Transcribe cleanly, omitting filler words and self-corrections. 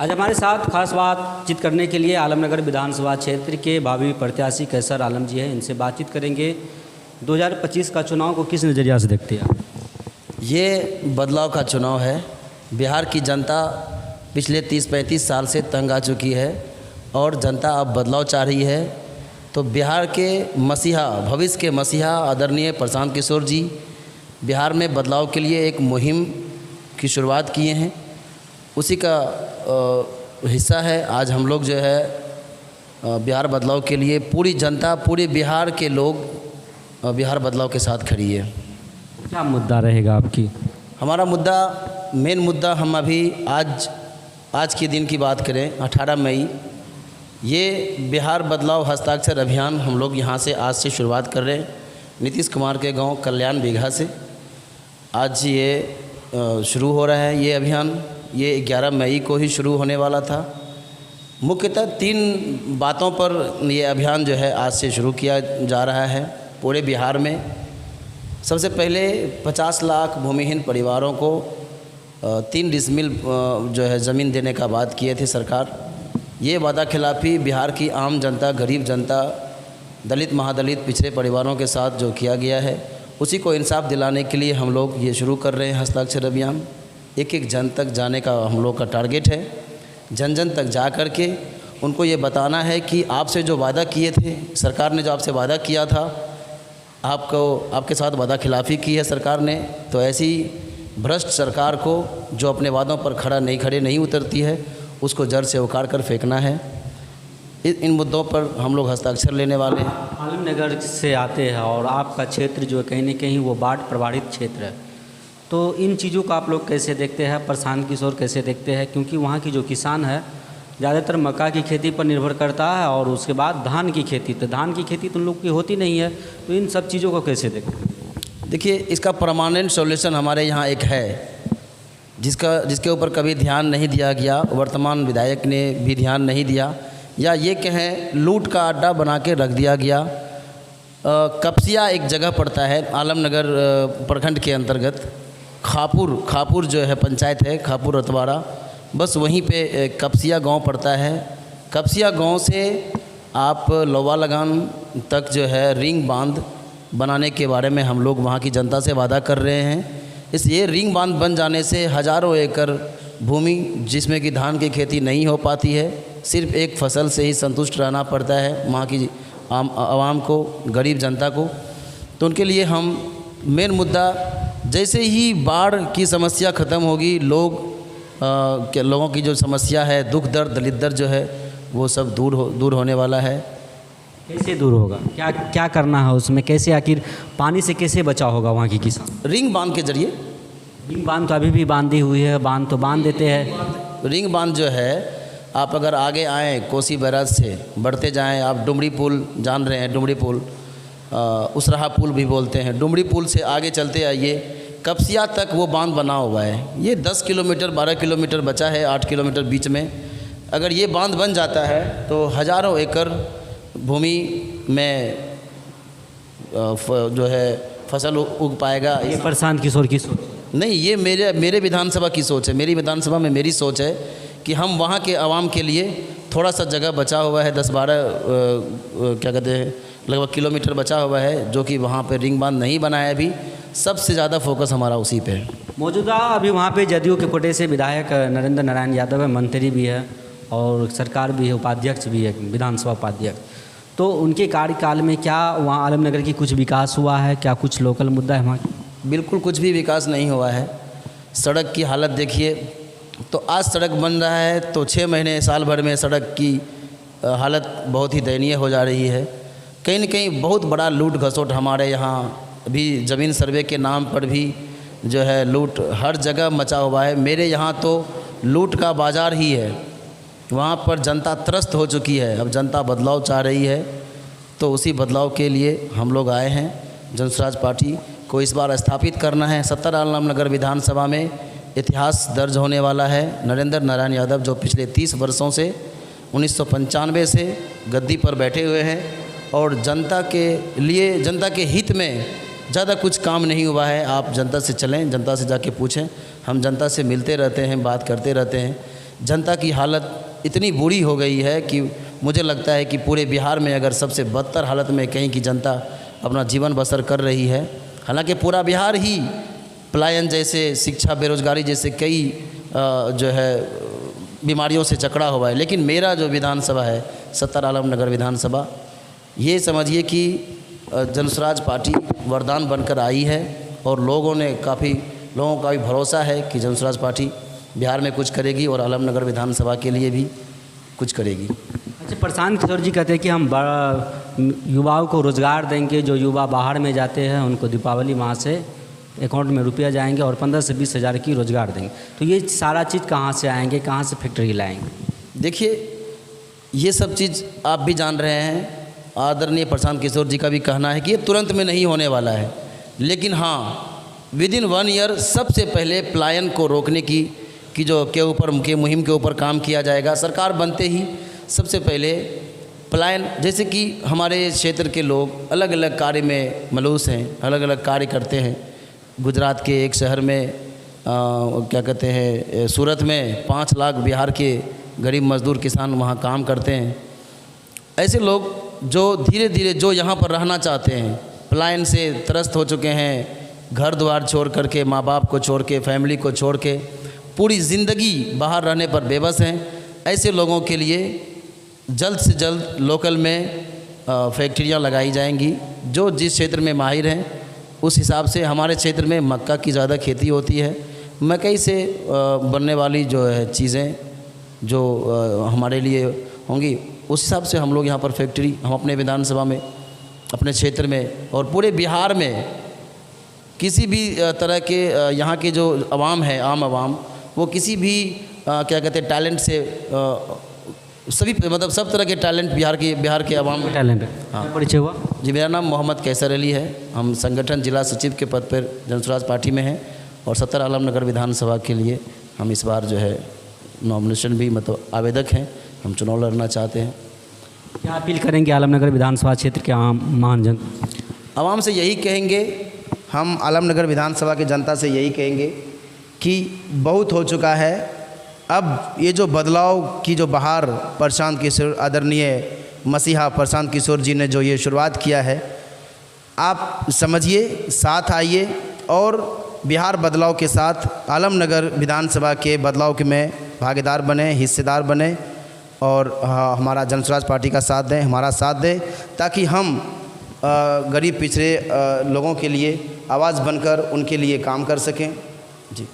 आज हमारे साथ खास बातचीत करने के लिए आलमनगर विधानसभा क्षेत्र के भावी प्रत्याशी कैसर आलम जी हैं। इनसे बातचीत करेंगे। 2025 का चुनाव को किस नज़रिया से देखते हैं? ये बदलाव का चुनाव है। बिहार की जनता पिछले 30-35 साल से तंग आ चुकी है और जनता अब बदलाव चाह रही है। तो बिहार के मसीहा, भविष्य के मसीहा आदरणीय प्रशांत किशोर जी बिहार में बदलाव के लिए एक मुहिम की शुरुआत किए हैं। उसी का हिस्सा है आज हम लोग जो है बिहार बदलाव के लिए पूरी जनता, पूरे बिहार के लोग बिहार बदलाव के साथ खड़ी है। क्या मुद्दा रहेगा आपकी? हमारा मुद्दा, मेन मुद्दा, हम अभी आज के दिन की बात करें 18 मई, ये बिहार बदलाव हस्ताक्षर अभियान हम लोग यहाँ से आज से शुरुआत कर रहे हैं। नीतीश कुमार के गांव कल्याण बीघा से आज ये शुरू हो रहा है। ये अभियान ये 11 मई को ही शुरू होने वाला था। मुख्यतः 3 बातों पर ये अभियान जो है आज से शुरू किया जा रहा है पूरे बिहार में। सबसे पहले 50 लाख भूमिहीन परिवारों को 3 डिसमिल जो है ज़मीन देने का बात किए थे सरकार। ये वादा खिलाफ़ी बिहार की आम जनता, गरीब जनता, दलित, महादलित, पिछड़े परिवारों के साथ जो किया गया है उसी को इंसाफ दिलाने के लिए हम लोग ये शुरू कर रहे हैं हस्ताक्षर अभियान। एक जन तक जाने का हम लोग का टारगेट है। जन जन तक जा कर के उनको ये बताना है कि आपसे जो वादा किए थे, सरकार ने जो आपसे वादा किया था, आपके साथ वादा खिलाफ़ी की है सरकार ने। तो ऐसी भ्रष्ट सरकार को जो अपने वादों पर खड़े नहीं उतरती है उसको जड़ से उखाड़ कर फेंकना है। इन मुद्दों पर हम लोग हस्ताक्षर लेने वाले हैं। आलमनगर से आते हैं और आपका क्षेत्र जो है कहीं न कहीं वो बाढ़ प्रभावित क्षेत्र है, तो इन चीज़ों का आप लोग कैसे देखते हैं? प्रशांत किशोर कैसे देखते हैं? क्योंकि वहाँ की जो किसान है ज़्यादातर मक्का की खेती पर निर्भर करता है और उसके बाद धान की खेती। तो धान की खेती तो उन लोग की होती नहीं है, तो इन सब चीज़ों को कैसे देखते हैं? देखिए, इसका परमानेंट सॉल्यूशन हमारे यहाँ एक है जिसके ऊपर कभी ध्यान नहीं दिया गया। वर्तमान विधायक ने भी ध्यान नहीं दिया, या ये कहें लूट का अड्डा बना के रख दिया गया। कपसिया एक जगह पड़ता है आलमनगर प्रखंड के अंतर्गत। खापुर जो है पंचायत है, खापुर रतवाड़ा, बस वहीं पे कपसिया गांव पड़ता है। कपसिया गांव से आप लोवा लगान तक जो है रिंग बांध बनाने के बारे में हम लोग वहाँ की जनता से वादा कर रहे हैं। ये रिंग बांध बन जाने से हज़ारों एकड़ भूमि जिसमें कि धान की खेती नहीं हो पाती है, सिर्फ एक फसल से ही संतुष्ट रहना पड़ता है वहाँ की आवाम को, गरीब जनता को। तो उनके लिए हम मेन मुद्दा, जैसे ही बाढ़ की समस्या ख़त्म होगी, लोगों की जो समस्या है, दुख दर्द, दलित दर्द जो है वो सब दूर होने वाला है। कैसे दूर होगा? क्या करना है उसमें? कैसे, आखिर पानी से कैसे बचाव होगा वहाँ की किसान? रिंग बांध के जरिए। रिंग बांध तो अभी भी बांधी हुई है, बांध तो बांध देते हैं। रिंग बांध जो है, आप अगर आगे आएँ कोसी बैराज से बढ़ते जाएँ, आप डुमरी पुल जान रहे हैं, डुमरी पुल, उसराहा पुल भी बोलते हैं, डुमरी पुल से आगे चलते आइए, कपसिया तक वो बांध बना हुआ है। ये 10 किलोमीटर 12 किलोमीटर बचा है, 8 किलोमीटर बीच में। अगर ये बांध बन जाता है तो हज़ारों एकड़ भूमि में जो है फसल उग पाएगा। ये प्रशांत किशोर की सोच नहीं, ये मेरे विधानसभा की सोच है। मेरी विधानसभा में मेरी सोच है कि हम वहाँ के आवाम के लिए थोड़ा सा जगह बचा हुआ है, 10-12 क्या कहते हैं, लगभग किलोमीटर बचा हुआ है, जो कि वहाँ पे रिंग बांध नहीं बनाया है अभी। सबसे ज़्यादा फोकस हमारा उसी पे है। मौजूदा अभी वहाँ पे जदयू के कोटे से विधायक नरेंद्र नारायण यादव है, मंत्री भी है और सरकार भी है, उपाध्यक्ष भी है, विधानसभा उपाध्यक्ष। तो उनके कार्यकाल में क्या वहाँ आलमनगर की कुछ विकास हुआ है? क्या कुछ लोकल मुद्दा है वहाँ? बिल्कुल कुछ भी विकास नहीं हुआ है। सड़क की हालत देखिए, तो आज सड़क बन रहा है तो 6 महीने, साल भर में सड़क की हालत बहुत ही दयनीय हो जा रही है। कहीं न कहीं बहुत बड़ा लूट घसोट हमारे यहाँ भी, ज़मीन सर्वे के नाम पर भी जो है लूट हर जगह मचा हुआ है। मेरे यहाँ तो लूट का बाज़ार ही है। वहाँ पर जनता त्रस्त हो चुकी है। अब जनता बदलाव चाह रही है, तो उसी बदलाव के लिए हम लोग आए हैं। जनसुराज पार्टी को इस बार स्थापित करना है। 70 आलमनगर विधानसभा में इतिहास दर्ज होने वाला है। नरेंद्र नारायण यादव जो पिछले 30 वर्षों से 1995 से गद्दी पर बैठे हुए हैं और जनता के लिए, जनता के हित में ज़्यादा कुछ काम नहीं हुआ है। आप जनता से चलें, जनता से जाके पूछें। हम जनता से मिलते रहते हैं, बात करते रहते हैं। जनता की हालत इतनी बुरी हो गई है कि मुझे लगता है कि पूरे बिहार में अगर सबसे बदतर हालत में कहीं की जनता अपना जीवन बसर कर रही है। हालांकि पूरा बिहार ही पलायन जैसे, शिक्षा, बेरोजगारी जैसे कई जो है बीमारियों से जकड़ा हुआ है, लेकिन मेरा जो विधानसभा है सत्तर आलमनगर विधानसभा, ये समझिए कि जनसुराज पार्टी वरदान बनकर आई है और लोगों का भी भरोसा है कि जनसुराज पार्टी बिहार में कुछ करेगी और आलमनगर विधानसभा के लिए भी कुछ करेगी। अच्छा, प्रशांत किशोर जी कहते हैं कि हम युवाओं को रोज़गार देंगे, जो युवा बाहर में जाते हैं उनको दीपावली माह से अकाउंट में रुपया जाएंगे और 15 से 20 हज़ार की रोज़गार देंगे। तो ये सारा चीज़ कहाँ से आएंगे, कहाँ से फैक्ट्री लाएंगे? देखिए, ये सब चीज़ आप भी जान रहे हैं, आदरणीय प्रशांत किशोर जी का भी कहना है कि ये तुरंत में नहीं होने वाला है, लेकिन हाँ विदिन 1 ईयर सबसे पहले पलायन को रोकने की मुहिम के ऊपर काम किया जाएगा। सरकार बनते ही सबसे पहले पलायन, जैसे कि हमारे क्षेत्र के लोग अलग अलग कार्य में मलूस हैं, अलग अलग कार्य करते हैं। गुजरात के एक शहर में सूरत में 5 लाख बिहार के गरीब मजदूर किसान वहाँ काम करते हैं। ऐसे लोग जो धीरे धीरे जो यहाँ पर रहना चाहते हैं, पलायन से त्रस्त हो चुके हैं, घर द्वार छोड़ करके, माँ बाप को छोड़ के, फैमिली को छोड़ के पूरी ज़िंदगी बाहर रहने पर बेबस हैं, ऐसे लोगों के लिए जल्द से जल्द लोकल में फैक्ट्रियाँ लगाई जाएंगी। जो जिस क्षेत्र में माहिर हैं उस हिसाब से, हमारे क्षेत्र में मक्का की ज़्यादा खेती होती है, मकई से बनने वाली जो है चीज़ें जो हमारे लिए होंगी, उस हिसाब से हम लोग यहाँ पर फैक्ट्री, हम अपने विधानसभा में, अपने क्षेत्र में और पूरे बिहार में किसी भी तरह के यहाँ के जो आवाम है, आम आवाम, वो किसी भी टैलेंट से सभी मतलब सब तरह के टैलेंट बिहार के आवाम में टैलेंट। हाँ, परिचय हुआ जी। मेरा नाम मोहम्मद कैसर अली है। हम संगठन जिला सचिव के पद पर जनसुराज पार्टी में हैं और सत्तर आलमनगर विधानसभा के लिए हम इस बार जो है नॉमिनेशन भी मतलब आवेदक हैं, हम चुनाव लड़ना चाहते हैं। क्या अपील करेंगे आलमनगर विधानसभा क्षेत्र के आम महाजन? आवाम से यही कहेंगे, हम आलमनगर विधानसभा की जनता से यही कहेंगे कि बहुत हो चुका है। अब ये जो बदलाव की जो बहार प्रशांत किशोर, आदरणीय मसीहा प्रशांत किशोर जी ने जो ये शुरुआत किया है, आप समझिए, साथ आइए और बिहार बदलाव के साथ आलमनगर विधानसभा के बदलाव के में भागीदार बने, हिस्सेदार बने और हमारा जनसुराज पार्टी का साथ दें, हमारा साथ दें, ताकि हम गरीब पिछड़े लोगों के लिए आवाज़ बनकर उनके लिए काम कर सकें। जी।